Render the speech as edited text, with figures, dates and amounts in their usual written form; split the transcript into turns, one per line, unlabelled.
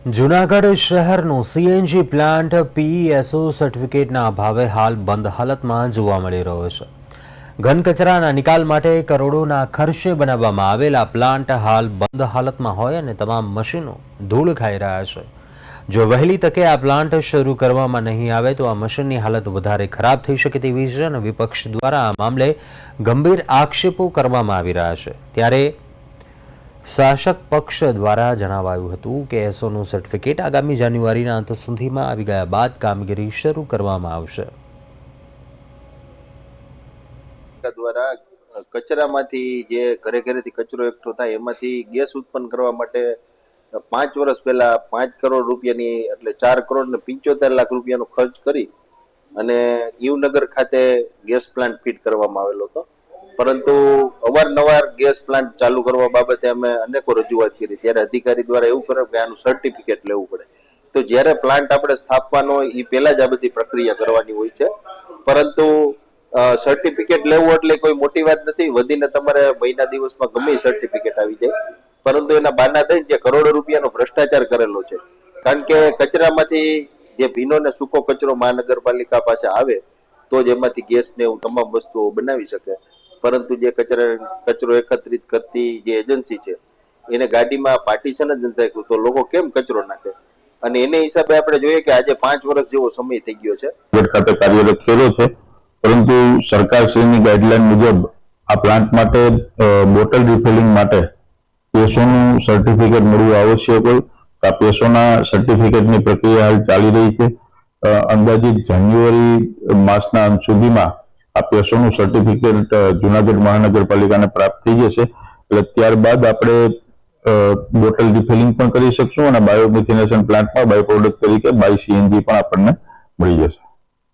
જૂનાગઢ શહેરનું CNG plant પીઈએસઓ સર્ટિફિકેટના અભાવે હાલ બંધ હાલતમાં જોવા મળી રહ્યો છે। ઘન કચરાના નિકાલ માટે કરોડોના ખર્ચે બનાવવામાં આવેલા પ્લાન્ટ હાલ બંધ હાલતમાં હોય અને તમામ મશીનો ધૂળ ખાઈ રહ્યા છે। જો વહેલી તકે આ પ્લાન્ટ શરૂ કરવામાં નહીં આવે તો આ મશીનની હાલત વધારે ખરાબ થઈ શકે તેવી છે અને વિપક્ષ દ્વારા આ મામલે ગંભીર આક્ષેપો કરવામાં આવી રહ્યા છે। ત્યારે શાસક પક્ષ દ્વારા જણાવાયું હતું કે એસઓનું સર્ટિફિકેટ આગામી જાન્યુઆરીના અંત સુધીમાં આવી ગયા બાદ કામગીરી શરૂ કરવામાં આવશે।
દ્વારા કચરામાંથી જે ઘરે ઘરેથી કચરો એકઠો થાય એમાંથી ગેસ ઉત્પન્ન કરવા માટે 5 વર્ષ પહેલા 5 કરોડ રૂપિયાની એટલે 4 કરોડ ને 75 લાખ રૂપિયાનો ખર્ચ કરી અને યુવનગર ખાતે ગેસ પ્લાન્ટ ફિટ કરવામાં આવેલો હતો। પરંતુ અવારનવાર ગેસ પ્લાન્ટ ચાલુ કરવા બાબતે અમે અનેકો રજૂઆત કરી ત્યારે અધિકારી દ્વારા એવું કર્યું કે આનું સર્ટિફિકેટ લેવું પડે। તો જ્યારે પ્લાન્ટ આપણે સ્થાપવાનો હોય એ પહેલા જ આ બધી પ્રક્રિયા કરવાની હોય છે, પરંતુ સર્ટિફિકેટ લેવું એટલે કોઈ મોટી વાત નથી। વધીને તમારે મહિના દિવસમાં ગમે સર્ટિફિકેટ આવી જાય, પરંતુ એના બાના થઈને જે કરોડો રૂપિયાનો ભ્રષ્ટાચાર કરેલો છે। કારણ કે કચરામાંથી જે ભીનો ને સૂકો કચરો મહાનગરપાલિકા પાસે આવે તો જ એમાંથી ગેસ ને એવું તમામ વસ્તુઓ બનાવી શકે, પરંતુ જે કચરો એકત્રિત કરતી જે એજન્સી છે એને ગાડીમાં પાર્ટીશન જ નથી રાખ્યું તો લોકો કેમ કચરો નાખે? અને એને હિસાબે આપણે જોઈએ કે આજે 5 વર્ષ જેવો સમય થઈ ગયો છે
ખાતે કાર્યરત કર્યો છે, પરંતુ સરકારશ્રીની ગાઈડલાઈન મુજબ આ પ્લાન્ટ માટે બોટલ રિફિલિંગ માટે પેસોનું સર્ટિફિકેટ મળવું આવશ્યક હોય। આ પેસોના સર્ટિફિકેટની પ્રક્રિયા હાલ ચાલી રહી છે। અંદાજિત જાન્યુઆરી માસના અંત સુધીમાં આ પેસોનું સર્ટિફિકેટ જૂનાગઢ મહાનગરપાલિકાને પ્રાપ્ત થઈ જશે। એટલે ત્યારબાદ આપણે બોટલ રિફિલિંગ પણ કરી શકશું અને બાયોમિથિનેશન પ્લાન્ટમાં બાય પ્રોડક્ટ તરીકે બાય સીએનજી પણ આપણને મળી જશે।